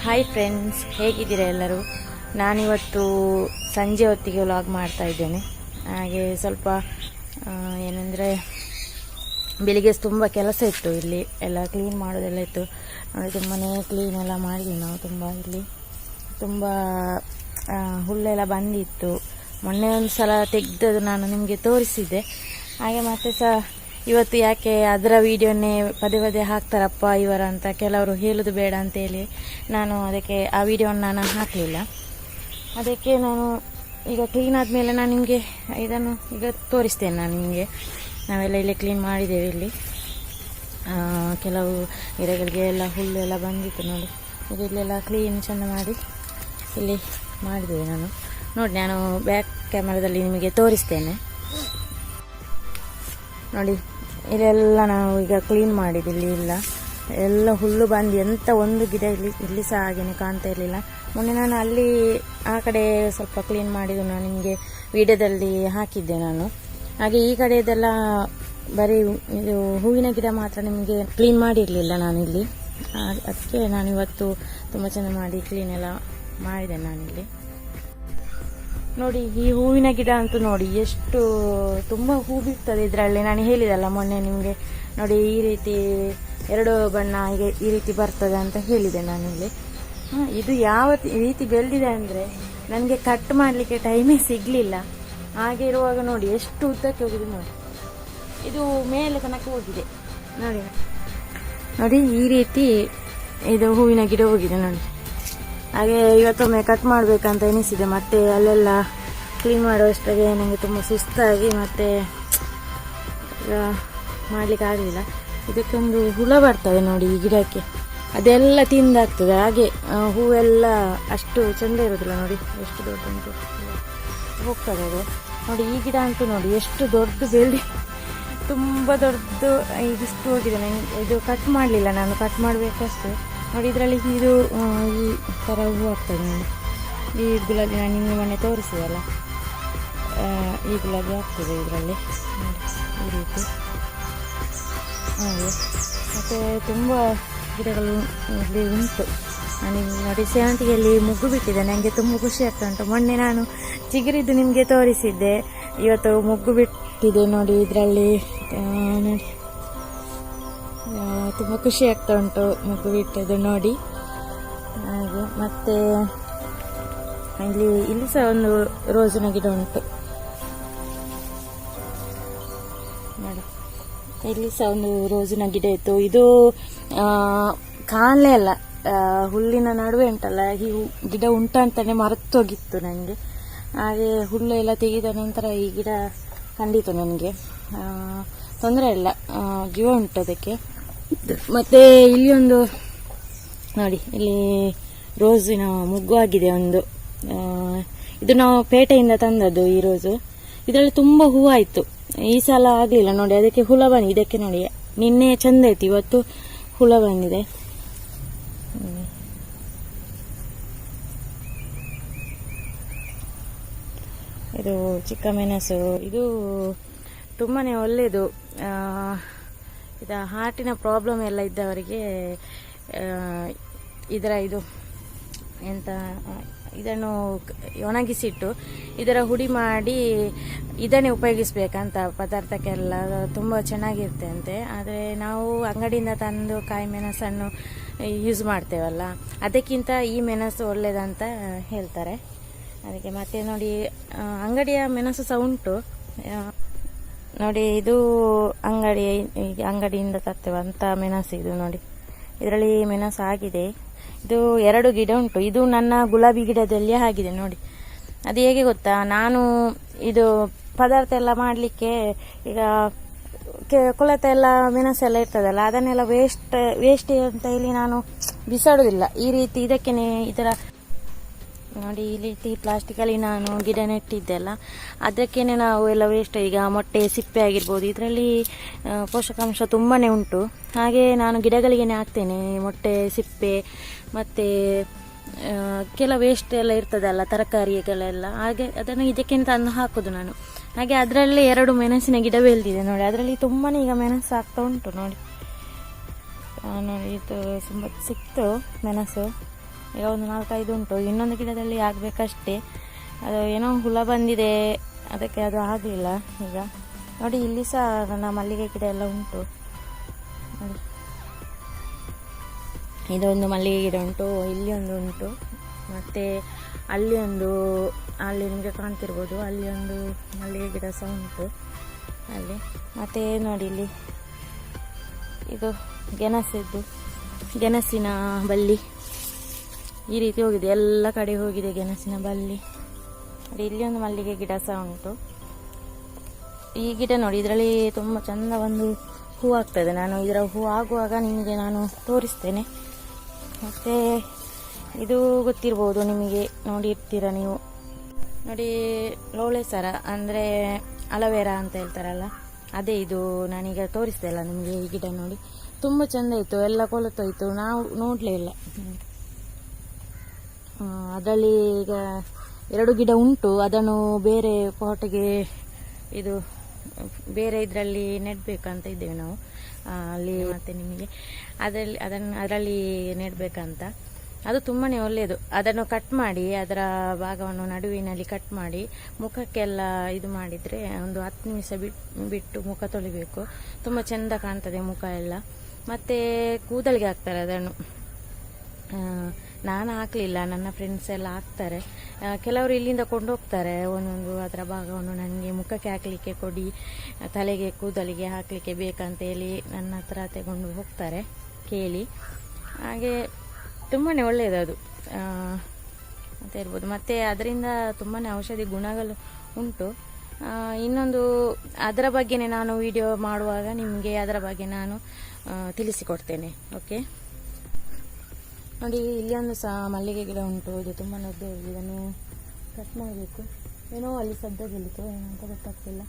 Hi friends, ಹೇಗಿದ್ದೀರಾ ಎಲ್ಲರೂ? ನಾನಿವತ್ತು ಸಂಜೆ ಹೊತ್ತಿಗೆ ವ್ಲಾಗ್ ಮಾಡ್ತಾ ಇದ್ದೇನೆ. ಹಾಗೆ ಸ್ವಲ್ಪ ಏನಂದರೆ ಬೆಳಿಗ್ಗೆ ತುಂಬ ಕೆಲಸ ಇತ್ತು, ಇಲ್ಲಿ ಎಲ್ಲ ಕ್ಲೀನ್ ಮಾಡೋದೆಲ್ಲ ಇತ್ತು. ಮನೆ ಕ್ಲೀನ್ ಎಲ್ಲ ಮಾಡಿದ್ವಿ ನಾವು. ಇಲ್ಲಿ ತುಂಬ ಹುಲ್ಲೆಲ್ಲ ಬಂದಿತ್ತು. ಮೊನ್ನೆ ಒಂದು ಸಲ ತೆಗೆದದ್ದು ನಾನು ನಿಮಗೆ ತೋರಿಸಿದ್ದೆ. ಹಾಗೆ ಮತ್ತೆ ಸಹ ಇವತ್ತು ಯಾಕೆ ಅದರ ವಿಡಿಯೋನೇ ಪದೇ ಪದೇ ಹಾಕ್ತಾರಪ್ಪ ಇವರ ಅಂತ ಕೆಲವರು ಹೇಳೋದು ಬೇಡ ಅಂತೇಳಿ ನಾನು ಅದಕ್ಕೆ ಆ ವಿಡಿಯೋನ ನಾನು ಹಾಕಲಿಲ್ಲ. ಅದಕ್ಕೆ ನಾನು ಈಗ ಕ್ಲೀನ್ ಆದಮೇಲೆ ನಾನು ನಿಮಗೆ ಇದನ್ನು ಈಗ ತೋರಿಸ್ತೇನೆ. ನಾನು ನಿಮಗೆ ನಾವೆಲ್ಲ ಇಲ್ಲಿ ಕ್ಲೀನ್ ಮಾಡಿದ್ದೇವೆ. ಇಲ್ಲಿ ಕೆಲವು ಗಿಡಗಳಿಗೆ ಎಲ್ಲ ಹುಲ್ಲು ಎಲ್ಲ ಬಂದಿತ್ತು ನೋಡಿ. ಇಲ್ಲೆಲ್ಲ ಕ್ಲೀನ್ ಚೆಂದ ಮಾಡಿ ಇಲ್ಲಿ ಮಾಡಿದ್ದೇವೆ ನಾನು. ನೋಡಿ, ನಾನು ಬ್ಯಾಕ್ ಕ್ಯಾಮರಾದಲ್ಲಿ ನಿಮಗೆ ತೋರಿಸ್ತೇನೆ ನೋಡಿ. ಇಲ್ಲೆಲ್ಲ ನಾವು ಈಗ ಕ್ಲೀನ್ ಮಾಡಿದ್ದು. ಇಲ್ಲಿ ಎಲ್ಲ ಹುಲ್ಲು ಬಂದು ಎಂಥ ಒಂದು ಗಿಡ ಇಲ್ಲಿ ಸಹ ಹಾಗೇನೆ ಕಾಣ್ತಾ ಇರಲಿಲ್ಲ. ಮೊನ್ನೆ ನಾನು ಅಲ್ಲಿ ಆ ಕಡೆ ಸ್ವಲ್ಪ ಕ್ಲೀನ್ ಮಾಡಿದ್ದು ನಾನು ನಿಮಗೆ ವಿಡಿಯೋದಲ್ಲಿ ಹಾಕಿದ್ದೆ ನಾನು. ಹಾಗೆ ಈ ಕಡೆದೆಲ್ಲ ಬರೀ ಇದು ಹೂವಿನ ಗಿಡ ಮಾತ್ರ ನಿಮಗೆ ಕ್ಲೀನ್ ಮಾಡಿರಲಿಲ್ಲ ನಾನು ಇಲ್ಲಿ. ಅದಕ್ಕೆ ನಾನು ಇವತ್ತು ತುಂಬ ಚೆನ್ನಾಗಿ ಮಾಡಿ ಕ್ಲೀನ್ ಎಲ್ಲ ಮಾಡಿದೆ ನಾನಿಲ್ಲಿ. ನೋಡಿ, ಈ ಹೂವಿನ ಗಿಡ ಅಂತೂ ನೋಡಿ ಎಷ್ಟು ತುಂಬ ಹೂ ಬಿಡ್ತದೆ ಇದರಲ್ಲಿ. ನಾನು ಹೇಳಿದಲ್ಲ ಮೊನ್ನೆ ನಿಮಗೆ. ನೋಡಿ, ಈ ರೀತಿ ಎರಡು ಬಣ್ಣ ಹೀಗೆ ಈ ರೀತಿ ಬರ್ತದೆ ಅಂತ ಹೇಳಿದೆ ನಾನಿಲ್ಲಿ. ಇದು ಯಾವ ರೀತಿ ಬೆಳೆದಿದೆ ಅಂದರೆ ನನಗೆ ಕಟ್ ಮಾಡಲಿಕ್ಕೆ ಟೈಮೇ ಸಿಗಲಿಲ್ಲ. ಹಾಗೆ ಇರುವಾಗ ನೋಡಿ ಎಷ್ಟು ಉದ್ದಕ್ಕೆ ಹೋಗಿದೆ ನೋಡಿ. ಇದು ಮೇಲೆ ತನಕ ಹೋಗಿದೆ ನೋಡಿ. ನೋಡಿ, ಈ ರೀತಿ ಇದು ಹೂವಿನ ಗಿಡ ಹೋಗಿದೆ ನೋಡಿ. ಹಾಗೆ ಇವತ್ತೊಮ್ಮೆ ಕಟ್ ಮಾಡಬೇಕಂತ ಎನಿಸಿದೆ. ಮತ್ತೆ ಅಲ್ಲೆಲ್ಲ ಕ್ಲೀನ್ ಮಾಡುವಷ್ಟಾಗೆ ನನಗೆ ತುಂಬ ಸುಸ್ತಾಗಿ ಮತ್ತೆ ಮಾಡಲಿಕ್ಕೆ ಆಗಲಿಲ್ಲ. ಇದಕ್ಕೊಂದು ಹುಳ ಬರ್ತದೆ ನೋಡಿ ಈ ಗಿಡಕ್ಕೆ, ಅದೆಲ್ಲ ತಿಂದಾಗ್ತದೆ. ಹಾಗೆ ಹೂವೆಲ್ಲ ಅಷ್ಟು ಚೆಂದ ಇರೋದಿಲ್ಲ ನೋಡಿ, ಎಷ್ಟು ದೊಡ್ಡ ಉಂಟು ಹೋಗ್ತದೆ ಅದು. ನೋಡಿ, ಈ ಗಿಡ ಅಂತೂ ನೋಡಿ ಎಷ್ಟು ದೊಡ್ಡ ಬೆಳ್ಳಿ, ತುಂಬ ದೊಡ್ಡದು ಇದಿಷ್ಟು ಹೋಗಿದೆ. ನನಗೆ ಇದು ಕಟ್ ಮಾಡಲಿಲ್ಲ ನಾನು, ಕಟ್ ಮಾಡಬೇಕಷ್ಟೇ ನೋಡಿ. ಇದರಲ್ಲಿ ಇದು ಈ ಥರ ಹೂ ಆಗ್ತದೆ ನೋಡಿ. ಈ ಗುಲಾಬಿ ನಾನು ನಿನ್ನೆ ಮೊನ್ನೆ ತೋರಿಸಿದಲ್ಲ, ಈ ಗುಲಾಬಿ ಆಗ್ತದೆ ಇದರಲ್ಲಿ ನೋಡಿ ಈ ರೀತಿ. ಹಾಗೆ ಮತ್ತು ತುಂಬ ಗಿಡಗಳು ಇಲ್ಲಿ ಉಂಟು. ನಾನು ನೋಡಿ ಸೇವಂತಿಗೆಯಲ್ಲಿ ಮುಗ್ಗು ಬಿಟ್ಟಿದೆ. ನನಗೆ ತುಂಬ ಖುಷಿ ಆಗ್ತಾ ಉಂಟು. ಮೊನ್ನೆ ನಾನು ಚಿಗುರಿದ್ದು ನಿಮಗೆ ತೋರಿಸಿದ್ದೆ, ಇವತ್ತು ಮುಗ್ಗು ಬಿಟ್ಟಿದೆ ನೋಡಿ ಇದರಲ್ಲಿ. ತುಂಬ ಖುಷಿ ಆಗ್ತಾ ಉಂಟು ಮುಗ್ಗು ಬಿಟ್ಟದ್ದು ನೋಡಿ. ಹಾಗೆ ಮತ್ತೆ ಇಲ್ಲಿ ಸಹ ಒಂದು ರೋಸಿನ ಗಿಡ ಉಂಟು ನೋಡಿ. ಇಲ್ಲಿ ಸಹ ಒಂದು ರೋಸಿನ ಗಿಡ ಇತ್ತು. ಇದು ಕಾಣಲೇ ಅಲ್ಲ, ಹುಲ್ಲಿನ ನಡುವೆ ಉಂಟಲ್ಲ ಈ ಗಿಡ ಉಂಟಂತಾನೆ ಮರೆತೋಗಿತ್ತು ನನಗೆ. ಹಾಗೆ ಹುಲ್ಲು ಎಲ್ಲ ತೆಗೆದ ನಂತರ ಈ ಗಿಡ ಕಂಡಿತು ನನಗೆ. ತೊಂದರೆ ಇಲ್ಲ, ಜೀವ ಉಂಟು ಅದಕ್ಕೆ. ಮತ್ತೆ ಇಲ್ಲಿ ಒಂದು ನೋಡಿ, ಇಲ್ಲಿ ರೋಸಿನ ಮುಗ್ಗು ಆಗಿದೆ ಒಂದು. ಇದು ನಾವು ಪೇಟೆಯಿಂದ ತಂದದ್ದು ಈ ರೋಸು. ಇದರಲ್ಲಿ ತುಂಬ ಹೂವಾಯಿತು. ಈ ಸಲ ಆಗಲಿಲ್ಲ ನೋಡಿ, ಅದಕ್ಕೆ ಹುಳ ಬಂದಿದೆ. ಇದಕ್ಕೆ ನೋಡಿ ನಿನ್ನೆ ಚಂದ ಇತ್ತು, ಇವತ್ತು ಹುಳ ಬಂದಿದೆ. ಇದು ಚಿಕ್ಕ ಮೆಣಸು. ಇದು ತುಂಬಾ ಒಳ್ಳೆಯದು. ಇದು ಹಾರ್ಟಿನ ಪ್ರಾಬ್ಲಮ್ ಎಲ್ಲ ಇದ್ದವರಿಗೆ ಇದು ಎಂತ ಇದನ್ನು ಒಣಗಿಸಿಟ್ಟು ಇದರ ಹುಡಿ ಮಾಡಿ ಇದನ್ನೇ ಉಪಯೋಗಿಸ್ಬೇಕಂತ ಪದಾರ್ಥಕ್ಕೆಲ್ಲ ತುಂಬ ಚೆನ್ನಾಗಿರುತ್ತೆ ಅಂತೆ. ಆದರೆ ನಾವು ಅಂಗಡಿಯಿಂದ ತಂದು ಕಾಯಿ ಮೆಣಸನ್ನು ಯೂಸ್ ಮಾಡ್ತೇವಲ್ಲ, ಅದಕ್ಕಿಂತ ಈ ಮೆಣಸು ಒಳ್ಳೆಯದಂತ ಹೇಳ್ತಾರೆ. ಅದಕ್ಕೆ ಮತ್ತೆ ನೋಡಿ, ಅಂಗಡಿಯ ಮೆಣಸು ಸಹ ಉಂಟು ನೋಡಿ. ಇದು ಅಂಗಡಿಯಿಂದ ತರ್ತೇವಂತ ಮೆಣಸು ಇದು ನೋಡಿ. ಇದರಲ್ಲಿ ಮೆಣಸು ಆಗಿದೆ. ಇದು 2 ಗಿಡ ಉಂಟು. ಇದು ನನ್ನ ಗುಲಾಬಿ ಗಿಡದಲ್ಲಿ ಆಗಿದೆ ನೋಡಿ. ಅದು ಹೇಗೆ ಗೊತ್ತಾ, ನಾನು ಇದು ಪದಾರ್ಥ ಎಲ್ಲ ಮಾಡಲಿಕ್ಕೆ ಈಗ ಕೊಳೆತ ಎಲ್ಲ ಮೆಣಸೆಲ್ಲ ಇರ್ತದಲ್ಲ, ಅದನ್ನೆಲ್ಲ ವೇಸ್ಟ್ ಅಂತ ಹೇಳಿ ನಾನು ಬಿಸಾಡೋದಿಲ್ಲ. ಈ ರೀತಿ ಇದಕ್ಕೇನೆ ಈ ಥರ ನೋಡಿ, ಈ ರೀತಿ ಪ್ಲಾಸ್ಟಿಕಲ್ಲಿ ನಾನು ಗಿಡ ನೆಟ್ಟಿದ್ದೆಲ್ಲ, ಅದಕ್ಕೇನೆ ನಾವು ಎಲ್ಲ ವೇಸ್ಟ್. ಈಗ ಮೊಟ್ಟೆ ಸಿಪ್ಪೆ ಆಗಿರ್ಬೋದು, ಇದರಲ್ಲಿ ಪೋಷಕಾಂಶ ತುಂಬಾ ಉಂಟು. ಹಾಗೆ ನಾನು ಗಿಡಗಳಿಗೇನೆ ಹಾಕ್ತೇನೆ ಮೊಟ್ಟೆ ಸಿಪ್ಪೆ. ಮತ್ತು ಕೆಲ ವೇಸ್ಟ್ ಎಲ್ಲ ಇರ್ತದಲ್ಲ ತರಕಾರಿಗಳೆಲ್ಲ, ಹಾಗೆ ಅದನ್ನು ಇದಕ್ಕೇನೆ ತಂದು ಹಾಕೋದು ನಾನು. ಹಾಗೆ ಅದರಲ್ಲಿ 2 ಮೆಣಸಿನ ಗಿಡ ಬೆಳೆದಿದೆ ನೋಡಿ. ಅದರಲ್ಲಿ ತುಂಬಾ ಈಗ ಮೆಣಸು ಆಗ್ತಾ ಉಂಟು ನೋಡಿ. ನೋಡಿ, ಇದು ತುಂಬ ಸಿಕ್ತು ಮೆಣಸು. ಈಗ ಒಂದು 4-5 ಉಂಟು. ಇನ್ನೊಂದು ಗಿಡದಲ್ಲಿ ಆಗಬೇಕಷ್ಟೇ, ಅದು ಏನೋ ಹುಳ ಬಂದಿದೆ, ಅದಕ್ಕೆ ಅದು ಆಗಲಿಲ್ಲ. ಈಗ ನೋಡಿ, ಇಲ್ಲಿ ಸಹ ನನ್ನ ಮಲ್ಲಿಗೆ ಗಿಡ ಎಲ್ಲ ಉಂಟು ನೋಡಿ. ಇದೊಂದು ಮಲ್ಲಿಗೆ ಗಿಡ ಉಂಟು, ಇಲ್ಲಿ ಒಂದು ಉಂಟು, ಮತ್ತು ಅಲ್ಲಿ ನಿಮಗೆ ಕಾಣ್ತಿರ್ಬೋದು, ಅಲ್ಲಿ ಒಂದು ಮಲ್ಲಿಗೆ ಗಿಡ ಸಹ ಉಂಟು ಅಲ್ಲಿ. ಮತ್ತು ನೋಡಿ, ಇಲ್ಲಿ ಇದು ಗೆಣಸಿನ ಬಳ್ಳಿ ಈ ರೀತಿ ಹೋಗಿದೆ, ಎಲ್ಲ ಕಡೆ ಹೋಗಿದೆ ಗೆಣಸಿನ ಬಳ್ಳಿ. ನೋಡಿ, ಇಲ್ಲಿ ಒಂದು ಮಲ್ಲಿಗೆ ಗಿಡ ಸಹ ಉಂಟು. ಈ ಗಿಡ ನೋಡಿ, ಇದರಲ್ಲಿ ತುಂಬ ಚಂದ ಒಂದು ಹೂ ಆಗ್ತದೆ. ನಾನು ಇದರ ಹೂ ಆಗುವಾಗ ನಿಮಗೆ ನಾನು ತೋರಿಸ್ತೇನೆ. ಮತ್ತು ಇದು ಗೊತ್ತಿರ್ಬೋದು ನಿಮಗೆ, ನೋಡಿರ್ತೀರ ನೀವು. ನೋಡಿ, ಲೋಳೆ ಸರ ಅಂದರೆ ಅಲೋವೆರಾ ಅಂತ ಹೇಳ್ತಾರಲ್ಲ, ಅದೇ ಇದು. ನಾನೀಗ ತೋರಿಸ್ದೆ ಅಲ್ಲ ನಿಮಗೆ, ಈ ಗಿಡ ನೋಡಿ ತುಂಬ ಚೆಂದ ಇತ್ತು, ಎಲ್ಲ ಕೊಳತೋಯ್ತು, ನಾವು ನೋಡಲೇ ಇಲ್ಲ. ಅದರಲ್ಲಿ ಈಗ 2 ಗಿಡ ಉಂಟು, ಅದನ್ನು ಬೇರೆ ಪಾಟಿಗೆ ಇದು ಬೇರೆ ಇದರಲ್ಲಿ ನೆಡಬೇಕಂತ ಇದ್ದೇವೆ ನಾವು ಅಲ್ಲಿ. ಮತ್ತು ನಿಮಗೆ ಅದರಲ್ಲಿ ನೆಡಬೇಕಂತ. ಅದು ತುಂಬಾ ಒಳ್ಳೆಯದು. ಅದನ್ನು ಕಟ್ ಮಾಡಿ, ಅದರ ಭಾಗವನ್ನು ನಡುವಿನಲ್ಲಿ ಕಟ್ ಮಾಡಿ ಮುಖಕ್ಕೆಲ್ಲ ಇದು ಮಾಡಿದರೆ ಒಂದು 10 ನಿಮಿಷ ಬಿಟ್ಟು ಮುಖ ತೊಳಿಬೇಕು. ತುಂಬ ಚೆಂದ ಕಾಣ್ತದೆ ಮುಖ ಎಲ್ಲ. ಮತ್ತು ಕೂದಲಿಗೆ ಹಾಕ್ತಾರೆ ಅದನ್ನು. ನಾನು ಹಾಕಲಿಲ್ಲ, ನನ್ನ ಫ್ರೆಂಡ್ಸ್ ಎಲ್ಲ ಹಾಕ್ತಾರೆ. ಕೆಲವರು ಇಲ್ಲಿಂದ ಕೊಂಡೋಗ್ತಾರೆ ಒಂದೊಂದು ಅದರ ಭಾಗವನ್ನು, ನನಗೆ ಮುಖಕ್ಕೆ ಹಾಕಲಿಕ್ಕೆ ಕೊಡಿ, ತಲೆಗೆ ಕೂದಲಿಗೆ ಹಾಕಲಿಕ್ಕೆ ಬೇಕಂತ ಹೇಳಿ ನನ್ನ ಹತ್ರ ತಗೊಂಡು ಹೋಗ್ತಾರೆ ಕೇಳಿ. ಹಾಗೆ ತುಂಬಾ ಒಳ್ಳೆಯದು ಅದು ಅಂತ ಇರ್ಬೋದು. ಮತ್ತು ಅದರಿಂದ ತುಂಬಾ ಔಷಧಿ ಗುಣಗಳು ಉಂಟು. ಇನ್ನೊಂದು ಅದರ ಬಗ್ಗೆನೇ ನಾನು ವಿಡಿಯೋ ಮಾಡುವಾಗ ನಿಮಗೆ ಅದರ ಬಗ್ಗೆ ನಾನು ತಿಳಿಸಿಕೊಡ್ತೇನೆ. ಓಕೆ, ನೋಡಿ, ಇಲ್ಲಿ ಒಂದು ಸಹ ಮಲ್ಲಿಗೆ ಗಿಡ ಉಂಟು. ಇದು ತುಂಬ ಉದ್ದ, ಇದನ್ನು ಕಟ್ ಮಾಡಬೇಕು. ಏನೋ ಅಲ್ಲಿ ಶಬ್ದ ಗೆಲ್ಲಿತು, ಏನೋ ಅಂತ ಗೊತ್ತಾಗ್ತಿಲ್ಲ.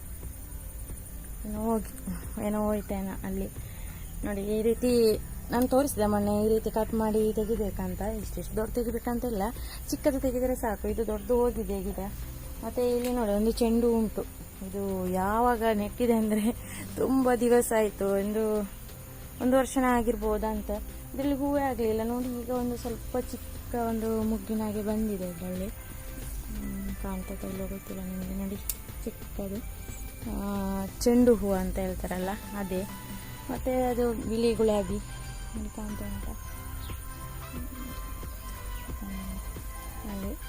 ಏನೋ ಹೋಯ್ತೇನ ಅಲ್ಲಿ. ನೋಡಿ, ಈ ರೀತಿ ನಾನು ತೋರಿಸಿದೆ ಮೊನ್ನೆ, ಈ ರೀತಿ ಕಟ್ ಮಾಡಿ ತೆಗಿಬೇಕಂತ. ಇಷ್ಟಿಷ್ಟು ದೊಡ್ಡ ತೆಗಿಬೇಕಂತಿಲ್ಲ, ಚಿಕ್ಕದು ತೆಗೆದರೆ ಸಾಕು. ಇದು ದೊಡ್ಡದು ಹೋಗಿದೆ ಗಿಡ. ಮತ್ತು ಇಲ್ಲಿ ನೋಡಿ, ಒಂದು ಚೆಂಡು ಉಂಟು. ಇದು ಯಾವಾಗ ನೆಟ್ಟಿದೆ ಅಂದರೆ ತುಂಬ ದಿವಸ ಆಯಿತು, ಒಂದು ವರ್ಷನೇ ಆಗಿರ್ಬೋದಂತ. ಇದರಲ್ಲಿ ಹೂವೇ ಆಗಲಿಲ್ಲ ನೋಡಿ. ಈಗ ಒಂದು ಸ್ವಲ್ಪ ಚಿಕ್ಕ ಒಂದು ಮುಗ್ಗಿನಾಗೆ ಬಂದಿದೆ ಇದರಲ್ಲಿ. ಕಾಣ್ತದೆ ಇಲ್ಲೋ ಗೊತ್ತಿಲ್ಲ ನಿಮಗೆ. ನೋಡಿ, ಚಿಕ್ಕದು ಚೆಂಡು ಹೂವು ಅಂತ ಹೇಳ್ತಾರಲ್ಲ ಅದೇ. ಮತ್ತು ಅದು ಬಿಳಿ ಗುಲಾಬಿ ನೋಡಿ, ಕಾಣ್ತಾ ಉಂಟ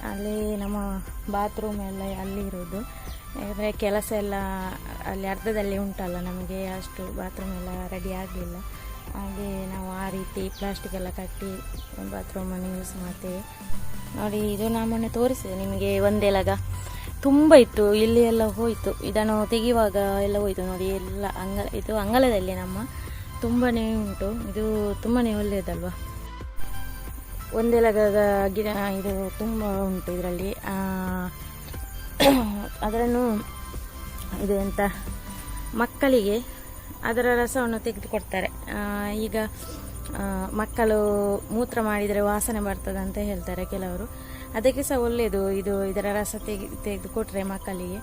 ಅಲ್ಲಿ ನಮ್ಮ ಬಾತ್ರೂಮ್ ಎಲ್ಲ ಅಲ್ಲಿ ಇರೋದು. ಯಾಕಂದರೆ ಕೆಲಸ ಎಲ್ಲ ಅಲ್ಲಿ ಅರ್ಧದಲ್ಲಿ ಉಂಟಲ್ಲ, ನಮಗೆ ಅಷ್ಟು ಬಾತ್ರೂಮ್ ಎಲ್ಲ ರೆಡಿ ಆಗಲಿಲ್ಲ. ಹಾಗೆ ನಾವು ಆ ರೀತಿ ಪ್ಲಾಸ್ಟಿಕ್ ಎಲ್ಲ ಕಟ್ಟಿ ಬಾತ್ರೂಮನ್ನು ಯೂಸ್ ಮಾಡ್ತೇವೆ. ನೋಡಿ, ಇದು ನಾನು ಮೊನ್ನೆ ತೋರಿಸಿದೆ ನಿಮಗೆ. ಒಂದೆಲಗ ತುಂಬ ಇತ್ತು, ಇಲ್ಲಿ ಎಲ್ಲ ಹೋಯಿತು. ಇದನ್ನು ತೆಗೆಯುವಾಗ ಎಲ್ಲ ಹೋಯಿತು ನೋಡಿ, ಎಲ್ಲ ಇದು ಅಂಗಳದಲ್ಲಿ ನಮ್ಮ ತುಂಬಾ ಉಂಟು. ಇದು ತುಂಬಾ ಒಳ್ಳೆಯದಲ್ವ. ಒಂದೆಲಗ ಗಿಡ ಇದು ತುಂಬ ಉಂಟು ಇದರಲ್ಲಿ. ಅದನ್ನು ಇದು ಎಂತ ಮಕ್ಕಳಿಗೆ ಅದರ ರಸವನ್ನು ತೆಗೆದುಕೊಡ್ತಾರೆ. ಈಗ ಮಕ್ಕಳು ಮೂತ್ರ ಮಾಡಿದರೆ ವಾಸನೆ ಬರ್ತದೆ ಅಂತ ಹೇಳ್ತಾರೆ ಕೆಲವರು. ಅದಕ್ಕೆ ಸಹ ಒಳ್ಳೆಯದು ಇದು. ಇದರ ರಸ ತೆಗೆದುಕೊಟ್ರೆ ಮಕ್ಕಳಿಗೆ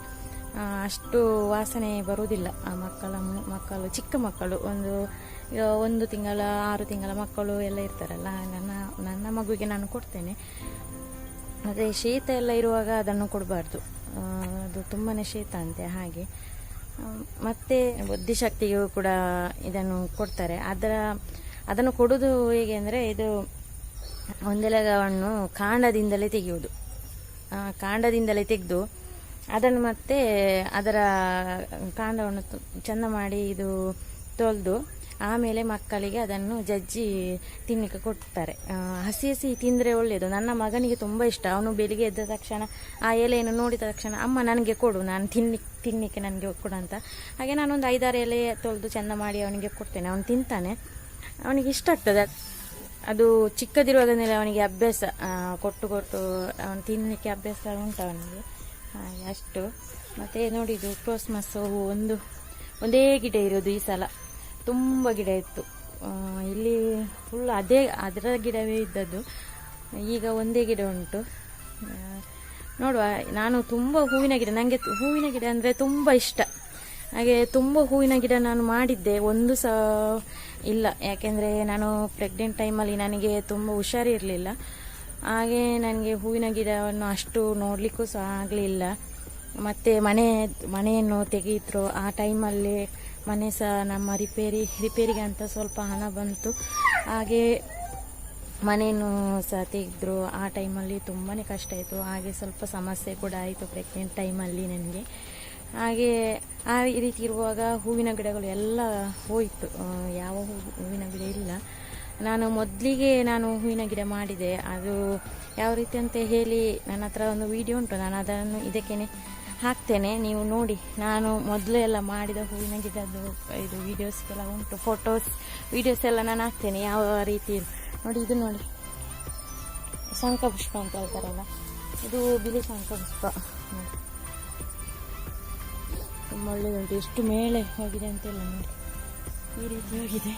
ಅಷ್ಟು ವಾಸನೆ ಬರುವುದಿಲ್ಲ. ಮಕ್ಕಳು ಚಿಕ್ಕ ಮಕ್ಕಳು, ಒಂದು ತಿಂಗಳ 6 ತಿಂಗಳ ಮಕ್ಕಳು ಎಲ್ಲ ಇರ್ತಾರಲ್ಲ, ನನ್ನ ಮಗುವಿಗೆ ನಾನು ಕೊಡ್ತೇನೆ. ಮತ್ತು ಶೀತ ಎಲ್ಲ ಇರುವಾಗ ಅದನ್ನು ಕೊಡಬಾರ್ದು, ಅದು ತುಂಬಾ ಶೀತ ಅಂತೆ ಹಾಗೆ. ಮತ್ತು ಬುದ್ಧಿಶಕ್ತಿಗೂ ಕೂಡ ಇದನ್ನು ಕೊಡ್ತಾರೆ. ಅದನ್ನು ಕೊಡೋದು ಹೇಗೆ ಅಂದರೆ, ಇದು ಒಂದೆಲಗವನ್ನು ಕಾಂಡದಿಂದಲೇ ತೆಗೆಯುವುದು. ಕಾಂಡದಿಂದಲೇ ತೆಗೆದು ಅದನ್ನು ಮತ್ತೆ ಅದರ ಕಾಂಡವನ್ನು ಚೆಂದ ಮಾಡಿ ಇದು ತೊಳೆದು ಆಮೇಲೆ ಮಕ್ಕಳಿಗೆ ಅದನ್ನು ಜಜ್ಜಿ ತಿನ್ನಲಿಕ್ಕೆ ಕೊಡ್ತಾರೆ. ಹಸಿ ತಿಂದರೆ ಒಳ್ಳೆಯದು. ನನ್ನ ಮಗನಿಗೆ ತುಂಬ ಇಷ್ಟ. ಅವನು ಬೆಳಿಗ್ಗೆ ಎದ್ದ ತಕ್ಷಣ ಆ ಎಲೆಯನ್ನು ನೋಡಿದ ತಕ್ಷಣ ಅಮ್ಮ ನನಗೆ ಕೊಡು, ನಾನು ತಿನ್ನಲಿಕ್ಕೆ ನನಗೆ ಕೊಡು ಅಂತ. ಹಾಗೆ ನಾನೊಂದು 5-6 ಎಲೆ ತೊಳೆದು ಚೆಂದ ಮಾಡಿ ಅವನಿಗೆ ಕೊಡ್ತೇನೆ. ಅವನು ತಿಂತಾನೆ, ಅವನಿಗೆ ಇಷ್ಟ ಆಗ್ತದೆ. ಅದು ಚಿಕ್ಕದಿರುವಾಗಲೇ ಅವನಿಗೆ ಅಭ್ಯಾಸ, ಕೊಟ್ಟು ಅವನು ತಿನ್ನಲಿಕ್ಕೆ ಅಭ್ಯಾಸ ಉಂಟು ಅವನಿಗೆ ಹಾಗೆ ಅಷ್ಟು. ಮತ್ತು ನೋಡಿ, ಇದು ಕ್ರೋಸ್ಮಸ್ ಹೂವು ಒಂದೇ ಗಿಡ ಇರೋದು. ಈ ಸಲ ತುಂಬ ಗಿಡ ಇತ್ತು ಇಲ್ಲಿ, ಫುಲ್ ಅದರ ಗಿಡವೇ ಇದ್ದದ್ದು. ಈಗ ಒಂದೇ ಗಿಡ ಉಂಟು. ನೋಡುವ, ನಾನು ತುಂಬ ಹೂವಿನ ಗಿಡ, ನನಗೆ ಹೂವಿನ ಗಿಡ ಅಂದರೆ ತುಂಬ ಇಷ್ಟ. ಹಾಗೆ ತುಂಬ ಹೂವಿನ ಗಿಡ ನಾನು ಮಾಡಿದ್ದೆ, ಒಂದು ಸಹ ಇಲ್ಲ. ಯಾಕೆಂದರೆ ನಾನು ಪ್ರೆಗ್ನೆಂಟ್ ಟೈಮಲ್ಲಿ ನನಗೆ ತುಂಬ ಹುಷಾರಿರಲಿಲ್ಲ. ಹಾಗೆ ನನಗೆ ಹೂವಿನ ಗಿಡವನ್ನು ಅಷ್ಟು ನೋಡಲಿಕ್ಕೂ ಸಹ ಆಗಲಿಲ್ಲ. ಮತ್ತು ಮನೆಯನ್ನು ತೆಗೆಯಿದ್ರು ಆ ಟೈಮಲ್ಲಿ ಮನೆ ಸಹ ನಮ್ಮ ರಿಪೇರಿಗೆ ಅಂತ ಸ್ವಲ್ಪ ಹಣ ಬಂತು. ಹಾಗೆ ಮನೆಯನ್ನು ಸಹ ತೆಗೆದ್ರು. ಆ ಟೈಮಲ್ಲಿ ತುಂಬಾ ಕಷ್ಟ ಆಯಿತು. ಹಾಗೆ ಸ್ವಲ್ಪ ಸಮಸ್ಯೆ ಕೂಡ ಆಯಿತು ಪ್ರೆಗ್ನೆಂಟ್ ಟೈಮಲ್ಲಿ ನನಗೆ. ಹಾಗೆ ಆ ರೀತಿ ಇರುವಾಗ ಹೂವಿನ ಗಿಡಗಳು ಎಲ್ಲ ಹೋಯಿತು, ಯಾವ ಹೂವಿನ ಗಿಡ ಇಲ್ಲ. ಮೊದಲಿಗೆ ಹೂವಿನ ಗಿಡ ಮಾಡಿದೆ. ಅದು ಯಾವ ರೀತಿ ಅಂತ ಹೇಳಿ ನನ್ನ ಹತ್ರ ಒಂದು ವಿಡಿಯೋ ಉಂಟು, ನಾನು ಅದನ್ನು ಇದಕ್ಕೇನೆ ಹಾಕ್ತೇನೆ, ನೀವು ನೋಡಿ. ನಾನು ಮೊದಲು ಎಲ್ಲ ಮಾಡಿದ ಹೂವಿನ ಗಿಡದ್ದು ಇದು ವೀಡಿಯೋಸ್ಗೆಲ್ಲ ಉಂಟು, ಫೋಟೋಸ್ ವೀಡಿಯೋಸ್ ಎಲ್ಲ ನಾನು ಹಾಕ್ತೇನೆ ಯಾವ ರೀತಿ. ನೋಡಿ, ಇದು ನೋಡಿ ಶಂಖಪುಷ್ಪ ಅಂತ ಹೇಳ್ತಾರಲ್ಲ, ಇದು ಬಿಳಿ ಶಂಖಪುಷ್ಪ. ತುಂಬ ಒಳ್ಳೆಯದುಂಟು. ಎಷ್ಟು ಮೇಲೆ ಹೋಗಿದೆ ಅಂತೆಲ್ಲ ನೋಡಿ, ಈ ರೀತಿ ಹೋಗಿದೆ.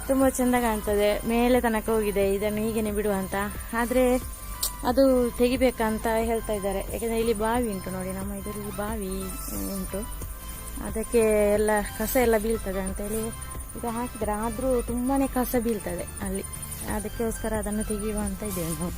ತುಂಬ ಚೆಂದ ಕಾಣ್ತದೆ, ಮೇಲೆ ತನಕ ಹೋಗಿದೆ. ಇದನ್ನು ಹೀಗೇನೆ ಬಿಡುವಂತ, ಆದರೆ ಅದು ತೆಗಿಬೇಕಂತ ಹೇಳ್ತಾ ಇದ್ದಾರೆ. ಯಾಕೆಂದರೆ ಇಲ್ಲಿ ಬಾವಿ ಉಂಟು ನೋಡಿ, ನಮ್ಮ ಇದರಲ್ಲಿ ಬಾವಿ ಉಂಟು, ಅದಕ್ಕೆ ಎಲ್ಲ ಕಸ ಎಲ್ಲ ಬೀಳ್ತದೆ ಅಂತೇಳಿ ಇದು ಹಾಕಿದರೆ. ಆದರೂ ತುಂಬಾ ಕಸ ಬೀಳ್ತದೆ ಅಲ್ಲಿ, ಅದಕ್ಕೋಸ್ಕರ ಅದನ್ನು ತೆಗೆಯುವ ಅಂತ ಇದ್ದೇವೆ ನಾವು.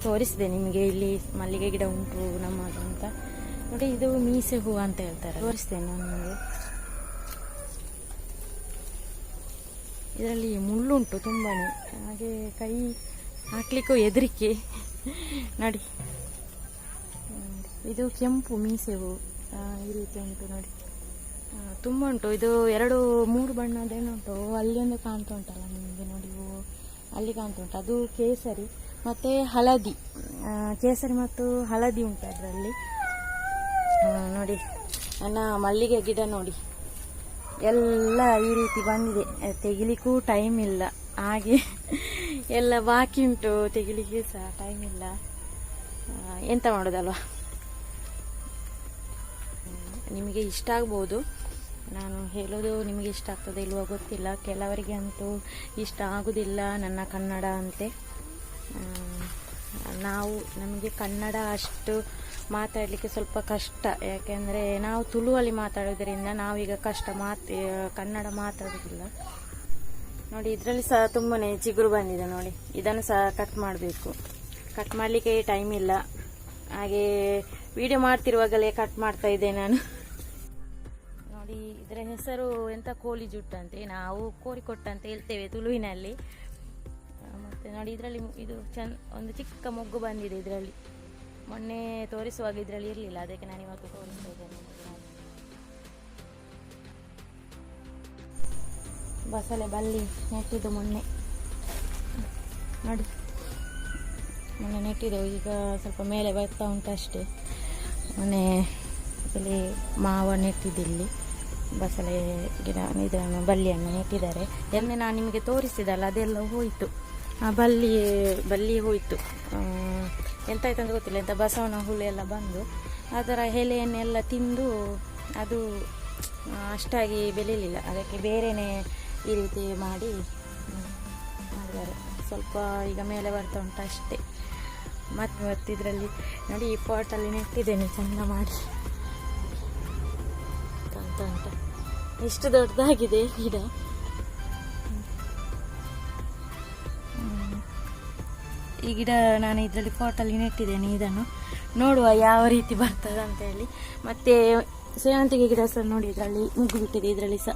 ತೋರಿಸಿದೆ ನಿಮಗೆ, ಇಲ್ಲಿ ಮಲ್ಲಿಗೆ ಗಿಡ ಉಂಟು ನಮ್ಮದು ಅಂತ ನೋಡಿ. ಇದು ಮೀಸೆ ಹೂವು ಅಂತ ಹೇಳ್ತಾರೆ, ತೋರಿಸ್ತೇನೆ ನಾನು ನಿಮಗೆ. ಇದರಲ್ಲಿ ಮುಳ್ಳುಂಟು ತುಂಬಾನೇ, ಹಾಗೆ ಕೈ ಹಾಕ್ಲಿಕ್ಕೂ ಹೆದರಿಕೆ ನೋಡಿ. ಇದು ಕೆಂಪು ಮೀಸೆ ಹೂವು, ಈ ರೀತಿ ಉಂಟು ನೋಡಿ, ತುಂಬ ಉಂಟು. ಇದು 2-3 ಬಣ್ಣದೇನು ಉಂಟು. ಅಲ್ಲಿ ಒಂದು ಕಾಣ್ತಾ ಉಂಟಲ್ಲ ನಿಮಗೆ ನೋಡಿ, ಹೂವು ಅಲ್ಲಿ ಕಾಣ್ತಾ ಉಂಟು. ಅದು ಕೇಸರಿ ಮತ್ತು ಹಳದಿ, ಕೇಸರಿ ಮತ್ತು ಹಳದಿ ಉಂಟು ಅದರಲ್ಲಿ ನೋಡಿ. ನನ್ನ ಮಲ್ಲಿಗೆ ಗಿಡ ನೋಡಿ ಎಲ್ಲ ಈ ರೀತಿ ಬಂದಿದೆ, ತೆಗಿಲಿಕ್ಕೂ ಟೈಮ್ ಇಲ್ಲ. ಹಾಗೆ ಎಲ್ಲ ಬಾಕಿ ಉಂಟು, ತೆಗಿಲಿಕ್ಕೆ ಸಹ ಟೈಮ್ ಇಲ್ಲ. ಎಂತ ಮಾಡೋದಲ್ವ. ನಿಮಗೆ ಇಷ್ಟ ಆಗ್ಬೋದು, ನಾನು ಹೇಳೋದು ನಿಮಗೆ ಇಷ್ಟ ಆಗ್ತದೆ ಇಲ್ವೋ ಗೊತ್ತಿಲ್ಲ. ಕೆಲವರಿಗೆ ಅಂತೂ ಇಷ್ಟ ಆಗೋದಿಲ್ಲ ನನ್ನ ಕನ್ನಡ ಅಂತೆ. ನಮಗೆ ಕನ್ನಡ ಅಷ್ಟು ಮಾತಾಡಲಿಕ್ಕೆ ಸ್ವಲ್ಪ ಕಷ್ಟ, ಯಾಕೆಂದರೆ ನಾವು ತುಳುವಲ್ಲಿ ಮಾತಾಡೋದ್ರಿಂದ ನಾವೀಗ ಕನ್ನಡ ಮಾತಾಡೋದಿಲ್ಲ ನೋಡಿ. ಇದರಲ್ಲಿ ಸಹ ತುಂಬಾ ಚಿಗುರು ಬಂದಿದೆ ನೋಡಿ. ಇದನ್ನು ಸಹ ಕಟ್ ಮಾಡಬೇಕು, ಕಟ್ ಮಾಡಲಿಕ್ಕೆ ಟೈಮ್ ಇಲ್ಲ. ಹಾಗೆ ವಿಡಿಯೋ ಮಾಡ್ತಿರುವಾಗಲೇ ಕಟ್ ಮಾಡ್ತಾ ಇದ್ದೆ ನಾನು ನೋಡಿ. ಇದರ ಹೆಸರು ಎಂತ ಕೋಳಿ ಜುಟ್ಟಂತೆ, ನಾವು ಕೋರಿಕೊಟ್ಟ ಅಂತ ಹೇಳ್ತೇವೆ ತುಳುವಿನಲ್ಲಿ. ಮತ್ತು ನೋಡಿ, ಇದರಲ್ಲಿ ಇದು ಒಂದು ಚಿಕ್ಕ ಮೊಗ್ಗು ಬಂದಿದೆ. ಇದರಲ್ಲಿ ಮೊನ್ನೆ ತೋರಿಸುವಾಗ ಇದರಲ್ಲಿ ಇರಲಿಲ್ಲ, ಅದಕ್ಕೆ ನಾನು ಇವತ್ತು ತೋರಿಸ್ತಾ ಇದ್ದೇನೆ. ಬಸಳೆ ಬಳ್ಳಿ ನೆಟ್ಟಿದ್ದು ಮೊನ್ನೆ ನೋಡಿ, ಮೊನ್ನೆ ನೆಟ್ಟಿದ್ದೆವು. ಈಗ ಸ್ವಲ್ಪ ಮೇಲೆ ಬರ್ತಾ ಉಂಟು ಅಷ್ಟೇ. ಮೊನ್ನೆ ಇಲ್ಲಿ ಮಾವ ನೆಟ್ಟಿದ್ದಿಲ್ಲಿ ಬಸಳೆ ಗಿಡ, ಇದನ್ನು ಬಳ್ಳಿಯನ್ನು ನೆಟ್ಟಿದ್ದಾರೆ. ಎಣ್ಣೆ ನಾನು ನಿಮಗೆ ತೋರಿಸಿದಲ್ಲ, ಅದೆಲ್ಲ ಹೋಯಿತು, ಆ ಬಳ್ಳಿ ಹೋಯಿತು. ಎಂತಾಯ್ತು ಅಂತ ಗೊತ್ತಿಲ್ಲ, ಎಂಥ ಬಸವನ ಹುಳು ಎಲ್ಲ ಬಂದು ಅದರ ಎಲೆಯನ್ನೆಲ್ಲ ತಿಂದು ಅದು ಅಷ್ಟಾಗಿ ಬೆಳೀಲಿಲ್ಲ. ಅದಕ್ಕೆ ಬೇರೆಯೇ ಈ ರೀತಿ ಮಾಡಿದ್ದಾರೆ. ಸ್ವಲ್ಪ ಈಗ ಮೇಲೆ ಬರ್ತಾ ಉಂಟು ಅಷ್ಟೇ. ಮತ್ತು ಇದರಲ್ಲಿ ನೋಡಿ, ಈ ಪಾಟಲ್ಲಿ ನೆಟ್ಟಿದ್ದೇನೆ ಚೆಂದ ಮಾಡಿ, ಕಾಣ್ತಾ ಉಂಟು ಎಷ್ಟು ದೊಡ್ಡದಾಗಿದೆ ಗಿಡ. ಈ ಗಿಡ ನಾನು ಇದರಲ್ಲಿ ಪಾಟಲ್ಲಿ ನೆಟ್ಟಿದ್ದೇನೆ. ಇದನ್ನು ನೋಡುವ ಯಾವ ರೀತಿ ಬರ್ತದೆ ಅಂತ ಹೇಳಿ. ಮತ್ತು ಸೇವಂತಿಗೆ ಗಿಡ ಸಹ ನೋಡಿ, ಇದರಲ್ಲಿ ಮುಗ್ಗು ಬಿಟ್ಟಿದೆ. ಇದರಲ್ಲಿ ಸಹ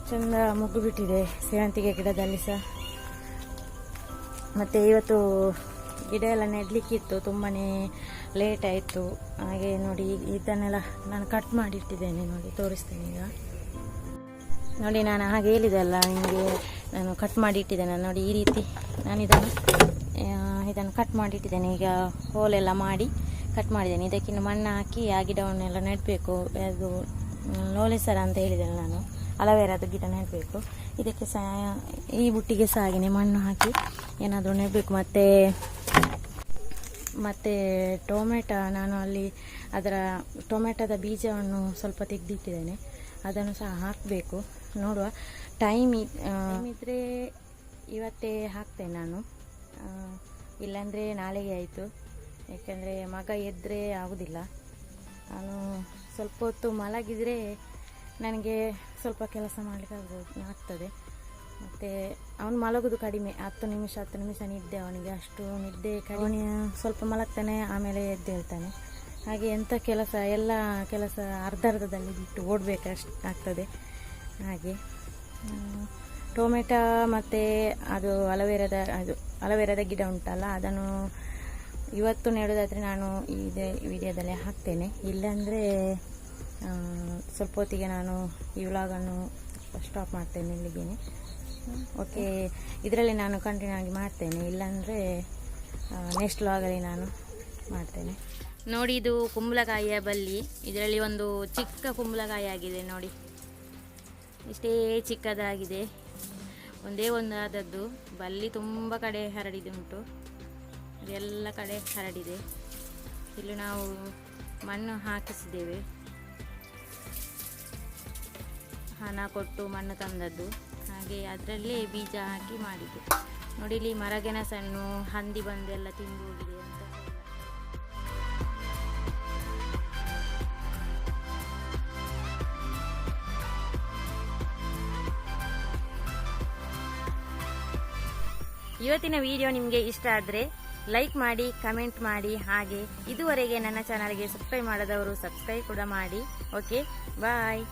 ಚೆಂದ ಮುಗ್ಗು ಬಿಟ್ಟಿದೆ ಸೇವಂತಿಗೆ ಗಿಡದಲ್ಲಿ ಸಹ. ಮತ್ತು ಇವತ್ತು ಗಿಡ ಎಲ್ಲ ನೆಡಲಿಕ್ಕಿತ್ತು, ತುಂಬಾ ಲೇಟ್ ಆಯಿತು. ಹಾಗೆ ನೋಡಿ, ಇದನ್ನೆಲ್ಲ ನಾನು ಕಟ್ ಮಾಡಿಟ್ಟಿದ್ದೇನೆ ನೋಡಿ, ತೋರಿಸ್ತೇನೆ ಈಗ ನೋಡಿ. ನಾನು ಹಾಗೆ ಹೇಳಿದೆ ಅಲ್ಲ ನಿಮಗೆ, ನಾನು ಕಟ್ ಮಾಡಿ ಇಟ್ಟಿದ್ದೇನೆ ನೋಡಿ. ಈ ರೀತಿ ನಾನು ಇದನ್ನು ಕಟ್ ಮಾಡಿಟ್ಟಿದ್ದೇನೆ. ಈಗ ಹೋಲೆಲ್ಲ ಮಾಡಿ ಕಟ್ ಮಾಡಿದ್ದೇನೆ. ಇದಕ್ಕಿನ್ನು ಮಣ್ಣು ಹಾಕಿ ಆ ಗಿಡವನ್ನೆಲ್ಲ ನೆಡಬೇಕು. ಅದು ಲೋಲೆಸರ ಅಂತ ಹೇಳಿದ್ದೇನೆ ನಾನು, ಅಲವೇರಾದ ಗಿಡ ನೆಡಬೇಕು. ಇದಕ್ಕೆ ಸಹ ಈ ಬುಟ್ಟಿಗೆ ಸಹ ಹಾಗೆಯೇ ಮಣ್ಣು ಹಾಕಿ ಏನಾದರೂ ನೆಡಬೇಕು. ಮತ್ತು ಮತ್ತು ಟೊಮೆಟೊ ನಾನು ಅಲ್ಲಿ ಅದರ ಟೊಮೆಟೊದ ಬೀಜವನ್ನು ಸ್ವಲ್ಪ ತೆಗೆದಿಟ್ಟಿದ್ದೇನೆ, ಅದನ್ನು ಸಹ ಹಾಕಬೇಕು. ನೋಡುವ, ಟೈಮ್ ಇದ್ದರೆ ಇವತ್ತೇ ಹಾಕ್ತೇನೆ ನಾನು, ಇಲ್ಲಾಂದರೆ ನಾಳೆಗೆ ಆಯಿತು. ಯಾಕೆಂದರೆ ಮಗ ಎದ್ದರೆ ಆಗೋದಿಲ್ಲ. ನಾನು ಸ್ವಲ್ಪ ಹೊತ್ತು ಮಲಗಿದರೆ ನನಗೆ ಸ್ವಲ್ಪ ಕೆಲಸ ಮಾಡಲಿಕ್ಕೆ ಆಗ್ತದೆ. ಮತ್ತು ಅವನು ಮಲಗೋದು ಕಡಿಮೆ, 10 ನಿಮಿಷ ನಿದ್ದೆ ಅವನಿಗೆ, ಅಷ್ಟು ನಿದ್ದೆ ಕಡಿಮೆ. ಸ್ವಲ್ಪ ಮಲಗ್ತಾನೆ, ಆಮೇಲೆ ಎದ್ದೇಳ್ತಾನೆ. ಹಾಗೆ ಎಂಥ ಎಲ್ಲ ಕೆಲಸ ಅರ್ಧದಲ್ಲಿ ಬಿಟ್ಟು ಓಡಬೇಕಷ್ಟು ಆಗ್ತದೆ. ಹಾಗೆ ಟೊಮೆಟೊ ಮತ್ತು ಅದು ಅಲೋವೆರಾದ ಗಿಡ ಉಂಟಲ್ಲ, ಅದನ್ನು ಇವತ್ತು ನೆಡೋದಾದರೆ ನಾನು ಇದೇ ವಿಡಿಯೋದಲ್ಲೇ ಹಾಕ್ತೇನೆ. ಇಲ್ಲಾಂದರೆ ಸ್ವಲ್ಪ ಹೊತ್ತಿಗೆ ನಾನು ಈ ವ್ಲಾಗನ್ನು ಸ್ಟಾಪ್ ಮಾಡ್ತೇನೆ ಇಲ್ಲಿಗೆ. ಓಕೆ, ಇದರಲ್ಲಿ ನಾನು ಕಂಟಿನ್ಯೂ ಆಗಿ ಮಾಡ್ತೇನೆ, ಇಲ್ಲಾಂದರೆ ನೆಕ್ಸ್ಟ್ ವ್ಲಾಗಲ್ಲಿ ನಾನು ಮಾಡ್ತೇನೆ. ನೋಡಿ, ಇದು ಕುಂಬಳಕಾಯಿಯ ಬಳ್ಳಿ. ಇದರಲ್ಲಿ ಒಂದು ಚಿಕ್ಕ ಕುಂಬಳಕಾಯಿ ಆಗಿದೆ ನೋಡಿ, ಇಷ್ಟೇ ಚಿಕ್ಕದಾಗಿದೆ, ಒಂದೇ ಒಂದಾದದ್ದು. ಬಳ್ಳಿ ತುಂಬ ಕಡೆ ಹರಡಿದುಂಟು, ಎಲ್ಲ ಕಡೆ ಹರಡಿದೆ. ಇಲ್ಲಿ ನಾವು ಮಣ್ಣು ಹಾಕಿಸಿದ್ದೇವೆ, ಹಣ ಕೊಟ್ಟು ಮಣ್ಣು ತಂದದ್ದು. ಹಾಗೆ ಅದರಲ್ಲೇ ಬೀಜ ಹಾಕಿ ಮಾಡಿದ್ದು. ನೋಡಿ, ಇಲ್ಲಿ ಮರಗೆಣಸನ್ನು ಹಂದಿ ಬಂದೆಲ್ಲ ತಿಂದು ಹೋಗಿದೆ ಅಂತ. ಇವತ್ತಿನ ವಿಡಿಯೋ ನಿಮಗೆ ಇಷ್ಟ ಆದರೆ ಲೈಕ್ ಮಾಡಿ, ಕಮೆಂಟ್ ಮಾಡಿ. ಹಾಗೆ ಇದುವರೆಗೆ ನನ್ನ ಚಾನಲ್ಗೆ ಸಬ್ಸ್ಕ್ರೈಬ್ ಮಾಡದವರು ಸಬ್ಸ್ಕ್ರೈಬ್ ಕೂಡ ಮಾಡಿ. ಓಕೆ, ಬಾಯ್.